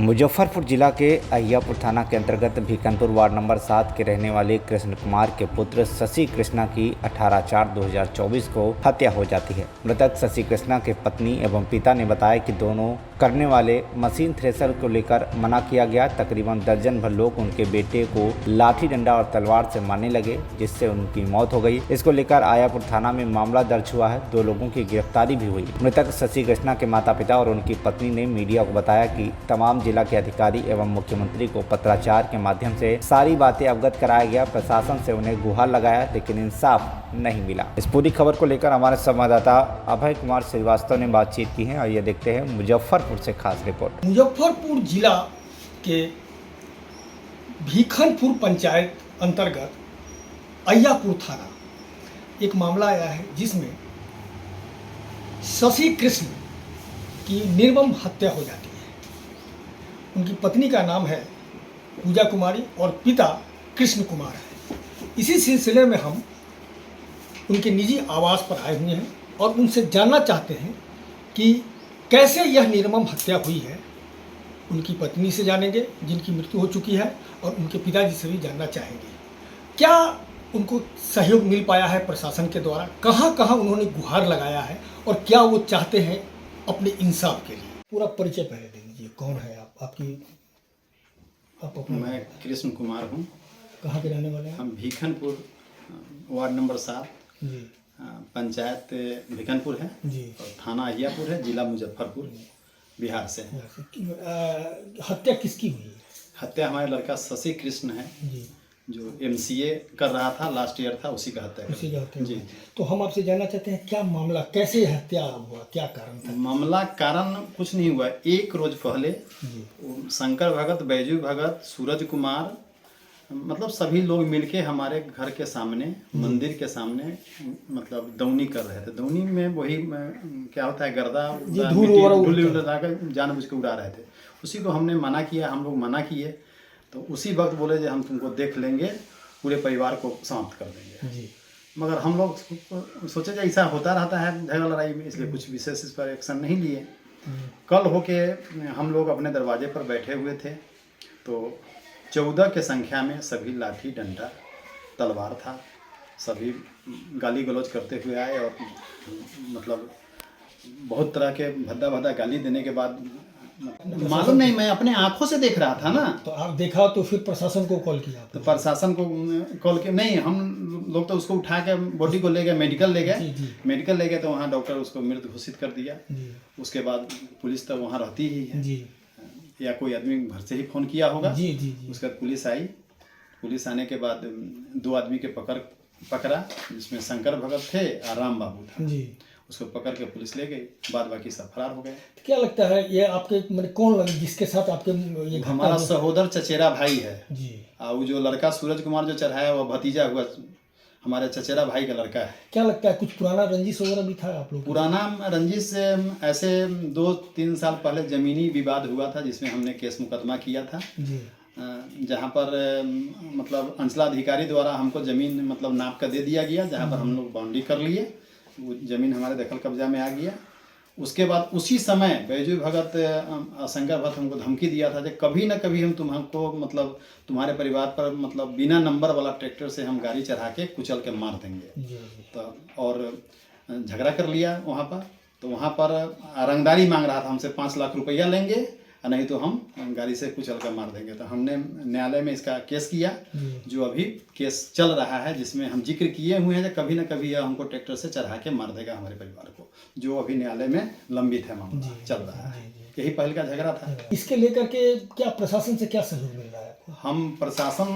मुजफ्फरपुर जिला के अहियापुर थाना के अंतर्गत भीखनपुर वार्ड नंबर 7 के रहने वाले कृष्ण कुमार के पुत्र शशि कृष्णा की 18/4/2024 को हत्या हो जाती है। मृतक शशि कृष्णा के पत्नी एवं पिता ने बताया कि दोनों करने वाले मशीन थ्रेशर को लेकर मना किया गया। तकरीबन दर्जन भर लोग उनके बेटे को लाठी डंडा और तलवार से मारने लगे, जिससे उनकी मौत हो गई। इसको लेकर अहियापुर थाना में मामला दर्ज हुआ है। 2 लोगों की गिरफ्तारी भी हुई। मृतक शशि कृष्णा के माता पिता और उनकी पत्नी ने मीडिया को बताया कि तमाम जिला के अधिकारी एवं मुख्यमंत्री को पत्राचार के माध्यम से सारी बातें अवगत कराया गया। प्रशासन से उन्हें गुहार लगाया, लेकिन इंसाफ नहीं मिला। इस पूरी खबर को लेकर हमारे संवाददाता अभय कुमार श्रीवास्तव ने बातचीत की है और ये देखते हैं मुजफ्फरपुर से खास रिपोर्ट। मुजफ्फरपुर जिला के भीखनपुर पंचायत अंतर्गत अहियापुर थाना एक मामला आया है, जिसमें शशि कृष्ण की निर्मम हत्या हो जाती है। उनकी पत्नी का नाम है पूजा कुमारी और पिता कृष्ण कुमार है। इसी सिलसिले में हम उनके निजी आवास पर आए हुए हैं और उनसे जानना चाहते हैं कि कैसे यह निर्मम हत्या हुई है। उनकी पत्नी से जानेंगे, जिनकी मृत्यु हो चुकी है, और उनके पिताजी से भी जानना चाहेंगे क्या उनको सहयोग मिल पाया है प्रशासन के द्वारा, कहाँ कहाँ उन्होंने गुहार लगाया है और क्या वो चाहते हैं अपने इंसाफ के लिए। पूरा परिचय पहले दे दीजिए, कौन है आप, आप अपना। मैं कृष्ण कुमार हूँ। कहाँ के रहने वाले हैं? हम भीखनपुर वार्ड नंबर 7 जी पंचायत भीखनपुर है जी, और थाना अहियापुर है, जिला मुजफ्फरपुर, बिहार से है। हत्या किसकी हुई है? हत्या हमारे लड़का शशि कृष्ण है, जी, जो MCA कर रहा था, लास्ट ईयर था, उसी का हत्या उसी का हत्या जी। हुई। तो हम आपसे जानना चाहते हैं क्या मामला, कैसे हत्या हुआ, क्या कारण था? मामला कारण कुछ नहीं हुआ। एक रोज पहले जी शंकर भगत, बैजू भगत, सूरज कुमार, मतलब सभी लोग मिलके हमारे घर के सामने, मंदिर के सामने, मतलब दौनी कर रहे थे। दौनी में वही क्या होता है, गर्दा धूल लगाकर जानबूझ के उड़ा रहे थे। उसी को हमने मना किया, हम लोग मना किए, तो उसी वक्त बोले जो हम तुमको देख लेंगे, पूरे परिवार को समाप्त कर देंगे। जी, मगर हम लोग सोचे कि ऐसा होता रहता है झगड़ा लड़ाई में, इसलिए कुछ विशेष इस पर एक्शन नहीं लिए। कल होके हम लोग अपने दरवाजे पर बैठे हुए थे, तो 14 के संख्या में सभी लाठी डंडा तलवार था, सभी गाली गलौज करते हुए आए और मतलब बहुत तरह के भद्दा गाली देने के बाद, मालूम नहीं, मैं अपने आंखों से देख रहा था ना। तो आप देखा तो फिर प्रशासन को कॉल किया? तो प्रशासन को कॉल के नहीं, हम लोग तो उसको उठा के बॉडी को ले गए, मेडिकल ले गए। मेडिकल ले गए तो वहाँ डॉक्टर उसको मृत घोषित कर दिया। उसके बाद पुलिस तो वहाँ रहती ही है जी, या कोई आदमी घर से ही फोन किया होगा। जी जी जी। उसके बाद पुलिस आई। पुलिस आने के बाद 2 आदमी के पकड़ा, जिसमें शंकर भगत थे और राम बाबू था जी। उसको पकड़ के पुलिस ले गई। बाद बाकी सब फरार हो गए। तो क्या लगता है ये आपके मतलब कौन लगे जिसके साथ आपके ये हमारा सहोदर चचेरा भाई है जी। और वो जो लड़का सूरज कुमार जो चढ़ाया वो भतीजा हुआ, हमारे चचेरा भाई का लड़का है। क्या लगता है कुछ पुराना रंजिश वगैरह भी था आप लोग? पुराना रंजिश से ऐसे 2-3 साल पहले जमीनी विवाद हुआ था, जिसमें हमने केस मुकदमा किया था जी। जहाँ पर मतलब अंचलाधिकारी द्वारा हमको ज़मीन मतलब नाप कर दे दिया गया, जहाँ पर हम लोग बाउंड्री कर लिए, वो ज़मीन हमारे दखल कब्जा में आ गया। उसके बाद उसी समय बैजू भगत, शंकर भगत हमको धमकी दिया था कि कभी ना कभी हम तुमको मतलब तुम्हारे परिवार पर मतलब बिना नंबर वाला ट्रैक्टर से हम गाड़ी चढ़ा के कुचल के मार देंगे। जी। तो और झगड़ा कर लिया वहाँ पर। तो वहाँ पर रंगदारी मांग रहा था हमसे, 5 लाख रुपया लेंगे और नहीं तो हम गाड़ी से कुचल कर मार देंगे। तो हमने न्यायालय में इसका केस किया, जो अभी केस चल रहा है, जिसमें हम जिक्र किए हुए हैं कि कभी ना कभी यह हमको ट्रैक्टर से चढ़ा के मार देगा हमारे परिवार को, जो अभी न्यायालय में लंबित है, मामला चल रहा है। यही पहले का झगड़ा था। इसके लेकर के क्या प्रशासन से क्या सहयोग मिल रहा है आपको? हम प्रशासन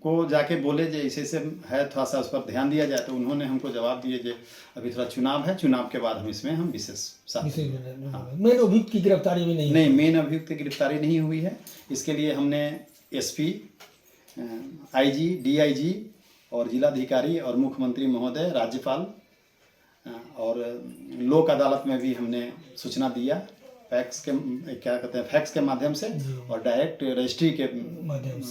को जाके बोले जो ऐसे से है, थोड़ा सा उस पर ध्यान दिया जाए, तो उन्होंने हमको जवाब दिए जो अभी थोड़ा चुनाव है, चुनाव के बाद हम इसमें हम विशेष मेन अभियुक्त की गिरफ्तारी भी नहीं मेन अभियुक्त की गिरफ्तारी नहीं हुई है। इसके लिए हमने SP, IG, DIG और जिलाधिकारी और मुख्यमंत्री महोदय, राज्यपाल और लोक अदालत में भी हमने सूचना दिया, फैक्स के माध्यम से और डायरेक्ट रजिस्ट्री के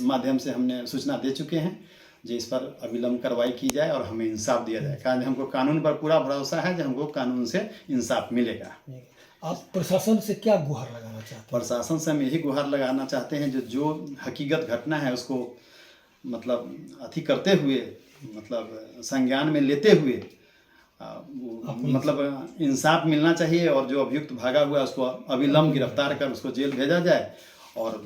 माध्यम से हमने सूचना दे चुके हैं जो इस पर अविलंब कार्रवाई की जाए और हमें इंसाफ दिया जाए। कारण हमको कानून पर पूरा भरोसा है कि हमको कानून से इंसाफ मिलेगा। आप प्रशासन से क्या गुहार लगाना चाहते हैं? प्रशासन से हम यही गुहार लगाना चाहते हैं जो हकीकत घटना है उसको मतलब अथी करते हुए, मतलब संज्ञान में लेते हुए मतलब इंसाफ मिलना चाहिए, और जो अभियुक्त भागा हुआ है उसको अविलंब गिरफ्तार कर उसको जेल भेजा जाए। और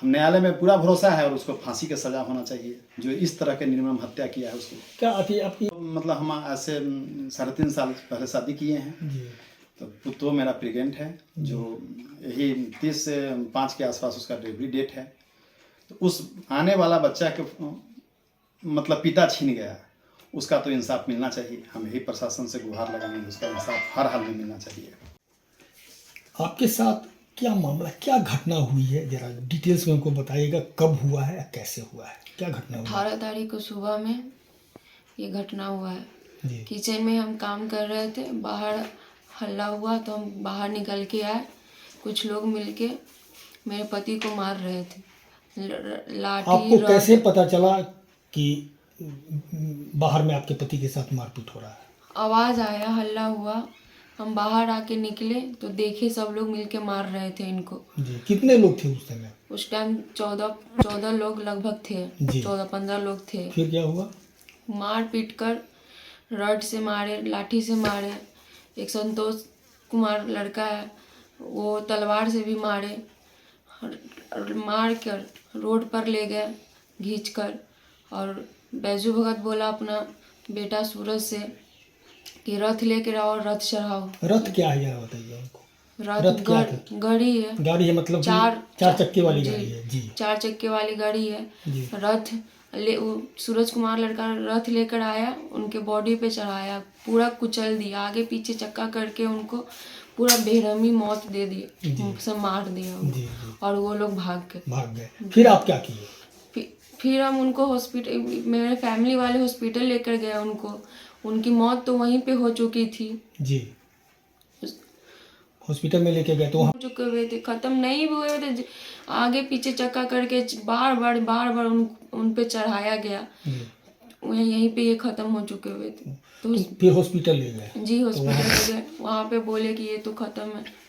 हम न्यायालय में पूरा भरोसा है, और उसको फांसी का सजा होना चाहिए जो इस तरह के निर्मम हत्या किया है उसको। क्या आपकी मतलब हम ऐसे 3.5 साल पहले शादी किए हैं, जी तो पुत्र मेरा प्रेग्नेंट है, जो यही 30 से 5 के आसपास उसका डिलीवरी डेट है। तो उस आने वाला बच्चा के मतलब पिता छीन गया, उसका तो इंसाफ मिलना चाहिए। हम यही प्रशासन से गुहार लगाएंगे, उसका इंसाफ हर हाल में मिलना चाहिए। आपके साथ क्या मामला, क्या घटना हुई है, जरा डिटेल्स में हमको बताइएगा। कब हुआ है, कैसे हुआ है, क्या घटना हुई? 18 तारीख को सुबह में ये घटना हुआ है। जी किचन में हम काम कर रहे थे, बाहर हल्ला हुआ तो हम बाहर निकल के आए। कुछ लोग मिलके मेरे पति को मार रहे थे, लाठी आपको रॉड। कैसे पता चला कि बाहर में आपके पति के साथ मारपीट हो रहा है? आवाज़ आया, हल्ला हुआ, हम बाहर आके निकले तो देखे सब लोग मिलके मार रहे थे इनको। जी कितने लोग थे उस समय? उस टाइम 14 लोग लगभग थे, जी। 14-15 लोग थे। फिर क्या हुआ? मार पीट कर रड से मारे, लाठी से मारे। एक संतोष कुमार लड़का है, वो तलवार से भी मारे। मार कर रोड पर ले गए खींच कर। और बैजू भगत बोला अपना बेटा सूरज से कि रथ लेकर आओ, रथ चढ़ाओ। रथ क्या है जरा बताइए हमको। रथ रथ क्या है? गाड़ी है, गाड़ी है मतलब चार चक्के वाली जी, गाड़ी है। जी 4 चक्के वाली गाड़ी है। जी रथ सूरज कुमार लड़का रथ लेकर आया, उनके बॉडी पे चढ़ाया, पूरा कुचल दिया, आगे पीछे चक्का करके उनको पूरा बेरहमी मौत दे दी, सब मार दिया उनको। जी जी और वो लोग भाग गए। फिर आप क्या किए? फिर हम उनको हॉस्पिटल, मेरे फैमिली वाले हॉस्पिटल लेकर गए उनको। उनकी मौत तो वहीं पे हो चुकी थी। जी हॉस्पिटल में लेके गए तो वहाँ हो चुके हुए थे, खत्म नहीं हुए थे, आगे पीछे चक्का करके बार बार उन पे चढ़ाया गया। यहीं पे ये खत्म हो चुके हुए थे। तो फिर हॉस्पिटल ले गए? जी हॉस्पिटल ले गए, वहाँ पे बोले कि ये तो खत्म है।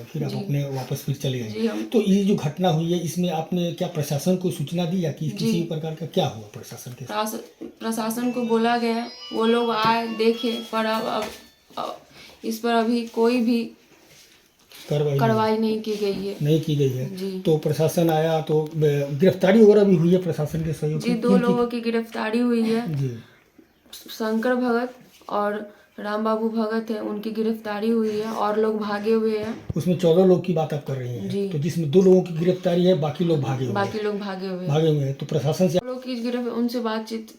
फिर आप अपने वापस फिर चले जी गए। हम तो ये जो घटना हुई है इसमें आपने क्या प्रशासन को सूचना दी या कि किसी प्रकार का क्या हुआ प्रशासन के साथ? प्रशासन को बोला गया, वो लोग आए देखे, पर अब इस पर अभी कोई भी कार्रवाई नहीं की गई है। नहीं की गई है। जी। तो प्रशासन आया तो गिरफ्तारी वगैरह भी हुई है प्रशासन के सहयोग जी से? 2 लोगों की गिरफ्तारी हुई है। जी शंकर भगत और राम बाबू भगत है, उनकी गिरफ्तारी हुई है, और लोग भागे हुए हैं। उसमें 14 लोग की बात आप कर रही हैं। जी। तो जिसमें 2 लोगों की गिरफ्तारी है, बाकी लोग भागे हुए बाकी लोग भागे हुए हैं। भागे हुए हैं। तो प्रशासन से लोग की उनसे बातचीत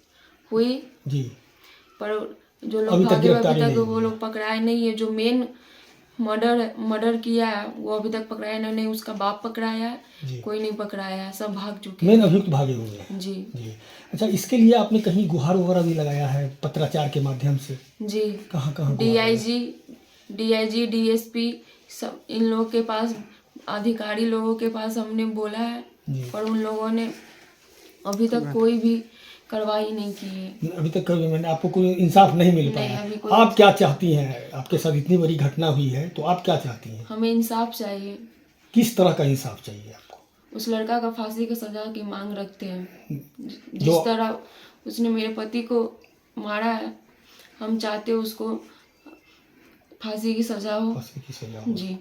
हुई, जी पर जो लोग अभी तक भागे हुए गिरफ्तारी अभी तक नहीं वो हुई लोग पकड़ाए नहीं है। जो मेन मर्डर किया है वो अभी तक पकड़ाया नहीं, उसका बाप पकड़ाया है, जी। कोई नहीं पकड़ाया है, सब भाग चुके मेन अभियुक्त भागे हुए हैं। हैं। जी जी अच्छा, इसके लिए आपने कहीं गुहार वगैरह भी लगाया है पत्राचार के माध्यम से? जी कहाँ कहाँ? DIG DSP सब इन लोगों के पास, अधिकारी लोगों के पास हमने बोला है, जी। पर उन लोगों ने अभी तक कोई भी कार्रवाई नहीं की है। अभी तक कभी मैंने आपको कोई इंसाफ नहीं मिल नहीं, पाया। अभी कोई आप क्या चाहती हैं? आपके साथ इतनी बड़ी घटना हुई है तो आप क्या चाहती हैं? हमें इंसाफ चाहिए। किस तरह का इंसाफ चाहिए आपको? उस लड़का का फांसी की सजा की मांग रखते हैं। जिस जो- तरह उसने मेरे पति को मारा है, हम चाहते उसको फांसी की सजा हो। फांसी की सजा हो। जी